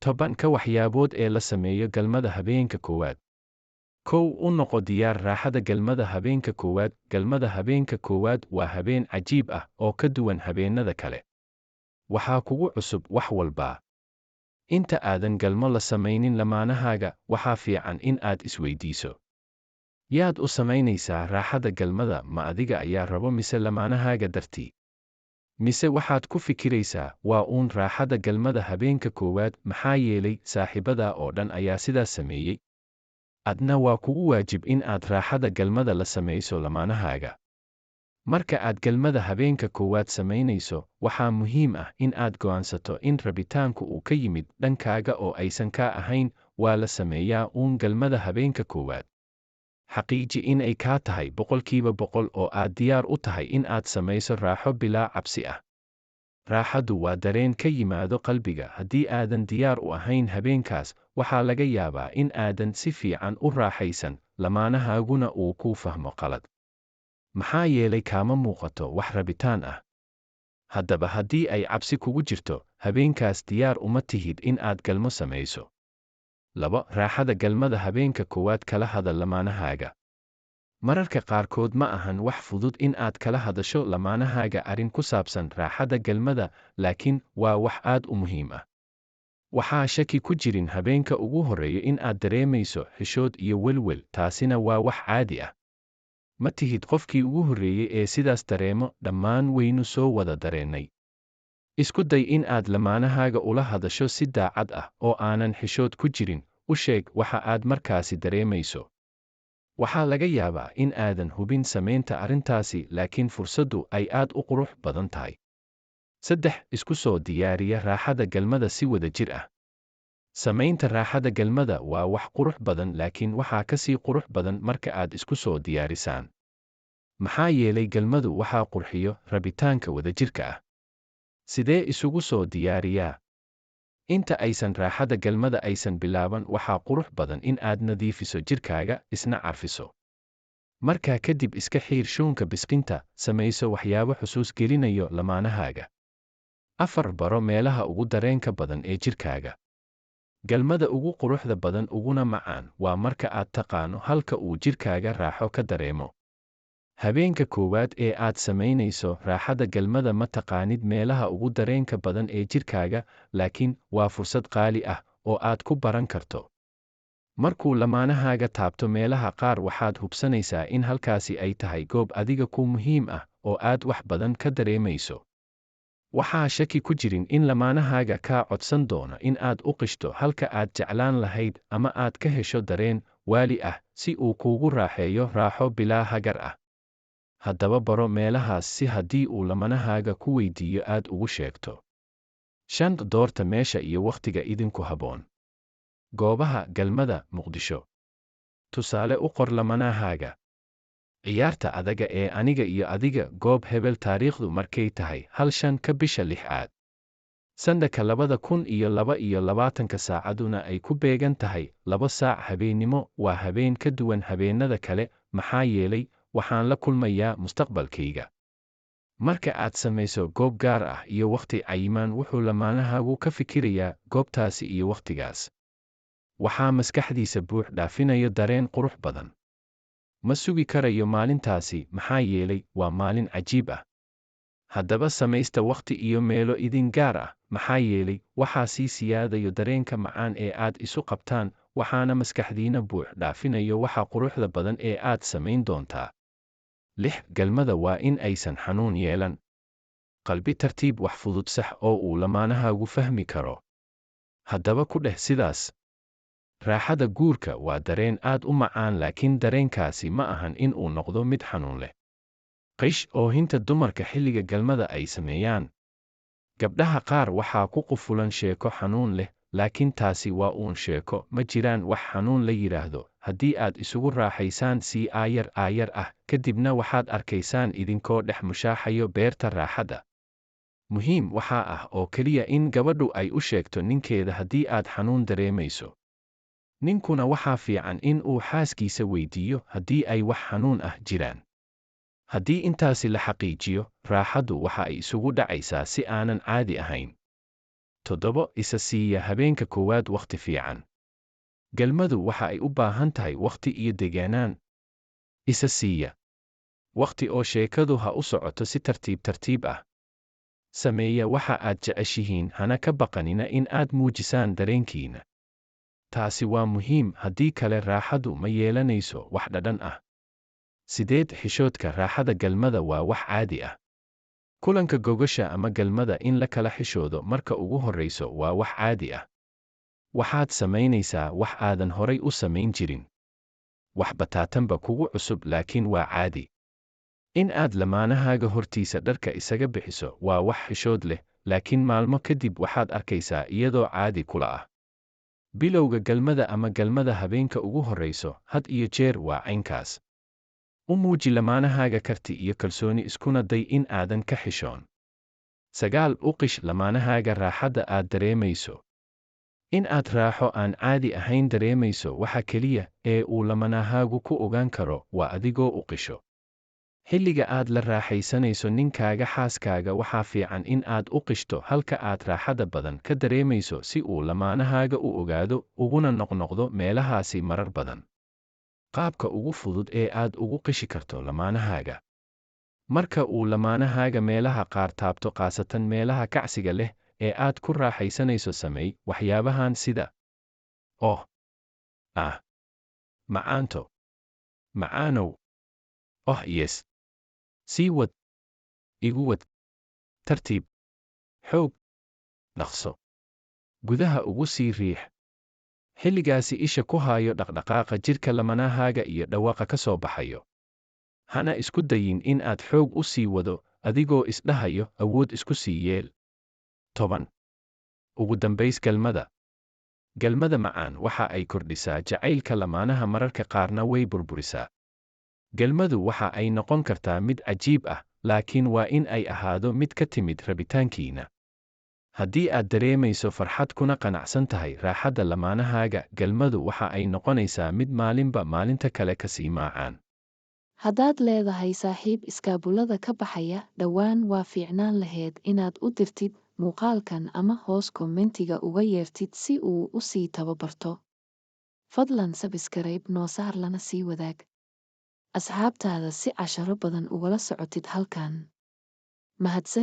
tobanka waxyaabood ee la sameeyo galmada habeenka koowaad. Kow u noqo diyaar raaxada galmada habeenka koowaad. Galmada habeenka koowaad waa habeen cajiib ah oo ka duwan habeenada kale. Waxaa kugu cusub wax walba. Inta aadan galmo la samaynin lamaanahaaga, waxaa fiican in aad isweydiiso. Yaad u samaynaysaa raaxada galmada? Ma adiga ayaa rabo mise lamaanahaaga dartii? Mise waxaad ku fikiraysaa waa uun raaxada galmada habeenka koowaad maxaa yeelay saaxiibada oo dhan ayaa sidaas sameeyey? Adna waa kugu waajib in aad raaxada galmada la samayso lamaanahaaga. Marka aad galmada habeenka koowaad samaynayso, waxaa muhiim ah in aad go'aansato in rabitaanku uu ka yimid dhankaaga oo aysan ka ahayn waa la sameeyaa uun galmada habeenka koowaad. Xaqiiji in ay kaa tahay 100% oo aad diyaar u tahay in aad samayso raaxo bilaa cabsi ah. Raaxadu waa dareen ka yimaado qalbiga. Haddii aadan diyaar u ahayn habeenkaas, waxaa laga yaabaa in aadan si fiican u raaxaysan, lamaanahaaguna uu kuu fahmo qalad. Maxaa yeelay kaama muuqato wax rabitaan ah. Haddaba haddii ay cabsi kugu jirto, habeenkaas diyaar uma tihid in aad galmo samayso. 2. Raaxada galmada habeenka koowaad. Kala hadal lamaanahaaga. Mararka qaarkood ma ahan wax fudud in aad kala hadasho lamaanahaaga arrin ku saabsan raaxada galmada, laakiin waa wax aad u muhiim ah. Waxaa shaki ku jirin habeenka ugu horreeya in aad dareemayso xishood iyo welwel, taasina waa wax caadi ah. Ma tihid qofkii ugu horreeyay ee sidaas dareemo, dhammaan waynu soo wada dareennay. Isku day in aad lamaanahaaga ula hadasho si daacad ah oo aanan xishood ku jirin. U sheeg waxa aad markaasi dareemayso. Waxaa laga yaabaa in aadan hubin samaynta arrintaasi, laakiin fursaddu ay aad u qurux badan tahay. 3. Isku soo diyaariya raaxada galmada si wada jir ah. Samaynta raaxada galmada waa wax qurux badan, laakiin waxaa ka sii qurux badan marka aad isku soo diyaarisaan. Maxaa yeelay galmadu waxaa qurxiyo rabitaanka wadajirka ah. Sidee isugu soo diyaariyaa? Inta aysan raaxada galmada aysan bilaaban, waxaa qurux badan in aad nadiifiso jirkaaga, isna carfiso. Markaa kadib iska xiir shuunka bisqinta, samayso waxyaabo xusuus gelinayo lamaanahaaga. 4. Baro meelaha ugu dareenka badan ee jirkaaga. Galmada ugu quruxda badan uguna macaan waa marka aad taqaano halka uu jirkaaga raaxo ka dareemo. Habeenka koowaad ee aad samaynayso raaxada galmada ma taqaanid meelaha ugu dareenka badan ee jirkaaga, laakiin waa fursad qaali ah oo aad ku baran karto. Markuu lamaanahaaga taabto meelaha qaar, waxaad hubsanaysaa in halkaasi ay tahay goob adiga ku muhiim ah oo aad wax badan ka dareemayso. Waxaa shaki ku jirin in lamaanahaaga kaa codsan doono in aad u qishto halka aad jeclaan lahayd ama aad ka hesho dareen waali ah si uu kuugu raaxeeyo raaxo bilaa hagar ah. Haddaba baro meelahaas si haddii uu lamaanahaaga ku weydiiyo aad ugu sheegto. 5. Doorta meesha iyo wakhtiga idinku habboon. Goobaha galmada Muqdisho. Tusaale u qor lamaanahaaga. Ciyaarta adaga ee aniga iyo adiga goob hebel taariikhdu markay tahay 5 bisha 6. Sannadka 2022 saacaduna ay ku beegan tahay 2 saac habeennimo. Waa habeen ka duwan habeenada kale, maxaa yeelay waxaan la kulmayaa mustaqbalkayga. Marka aad samayso goob gaar ah iyo wakhti cayiman, wuxuu lamaanahaagu ka fikirayaa goobtaasi iyo wakhtigaas. Waxaa maskaxdiisa buux dhaafinayo dareen qurux badan. Ma sugi karayo maalintaasi, maxaa yeelay waa maalin cajiib ah. Haddaba samaysta wakhti iyo meelo idin gaar ah, maxaa yeelay waxaa sii siyaadayo dareenka macaan ee aad isu qabtaan, waxaana maskaxdiina buux dhaafinayo waxa quruxda badan ee aad samayn doontaa. 6. Galmada waa in aysan xanuun yeelan. Qalbi tartiib, wax fudud sax oo uu lamaanahaagu fahmi karo. Haddaba ku dheh sidaas. Raaxada guurka waa dareen aad u macaan, laakiin dareenkaasi ma ahan in uu noqdo mid xanuun leh. Qish oohinta dumarka xilliga galmada ay sameeyaan. Gabdhaha qaar waxaa ku qufulan sheeko xanuun leh, laakiin taasi waa uun sheeko, ma jiraan wax xanuun la yiraahdo. Haddii aad isugu raaxaysaan si aayar ah, kadibna waxaad arkaysaan idinkoo dhex mushaaxayo beerta raaxada. Muhiim waxaa ah oo keliya in gabadhu ay u sheegto ninkeeda haddii aad xanuun dareemayso. Ninkuna waxaa fiican in uu xaaskiisa weydiiyo haddii ay wax xanuun ah jiraan. Haddii intaasi la xaqiijiyo, raaxadu waxa ay isugu dhacaysaa si aanan caadi ahayn. 7. Isa siiya habeenka koowaad wakhti fiican. Galmadu waxa ay u baahan tahay wakhti iyo deganaan. Isa siiya wakhti oo sheekadu ha u socoto si tartiib tartiib ah. Sameeya waxa aad jeceshihiin, hana ka baqanina in aad muujisaan dareenkiina. Taasi waa muhiim, haddii kale raaxadu ma yeelanayso wax dhadhan ah. 8. Xishoodka raaxada galmada waa wax caadi ah. Kulanka gogosha ama galmada in la kala xishoodo marka ugu horreyso waa wax caadi ah. Waxaad samaynaysaa wax aadan horay u samayn jirin. Wax bataatanba kugu cusub, laakiin waa caadi. In aad lamaanahaaga hortiisa dharka isaga bixiso waa wax xishood leh, laakiin maalmo kadib waxaad arkaysaa iyadoo caadi kula ah. Bilowga galmada ama galmada habeenka ugu horreyso had iyo jeer waa caynkaas. U muuji lamaanahaaga karti iyo kalsooni, iskuna day in aadan ka xishoon. 9. U qish lamaanahaaga raaxada aad dareemayso. In aad raaxo aan caadi ahayn dareemayso, waxa keliya ee uu lamaanahaagu ku ogaan karo waa adigoo u qisho. Xilliga aad la raaxaysanayso ninkaaga xaaskaaga waxaa fiican in aad u qishto halka aad raaxada badan ka dareemayso si uu lamaanahaaga u ogaado uguna noqnoqdo meelahaasi marar badan. Qaabka ugu fudud ee aad ugu qishi karto lamaanahaaga. Marka uu lamaanahaaga meelaha qaar taabto, khaasatan meelaha kacsiga leh ee aad ku raaxaysanayso, sameey waxyaabahan sida: oh, ah, macaanto, macaanow, oh yes, sii wad, igu wad, tartiib, xoog, dhaqso, gudaha ugu sii riix. Xilligaasi isha ku haayo dhaqdhaqaaqa jidhka lamaanahaaga iyo dhawaaqa ka soo baxayo. Hana isku dayin in aad xoog u sii wado adigoo isdhahayo awood isku sii yeel. 10. Ugu dambays, galmada. Galmada macaan waxa ay kordhisaa jacaylka lamaanaha, mararka qaarna way burburisaa. Galmadu waxa ay noqon kartaa mid cajiib ah, laakiin waa in ay ahaado mid ka timid rabitaankiina. Haddii aad dareemayso farxad kuna qanacsan tahay raaxada lamaanahaaga, galmadu waxa ay noqonaysaa mid maalinba maalinta kale ka sii macaan. Haddaad leedahay saaxiib iskaabulada ka baxaya, dhowaan waa fiicnaan lahayd inaad u dirtid muuqaalkan ama hoos kommentiga uga yeertid si uu u sii tababarto. Fadlan sabskrayb noo saar lana sii wadaag asxaabtaada si casharo badan ugala socotid halkan. Mahadsan.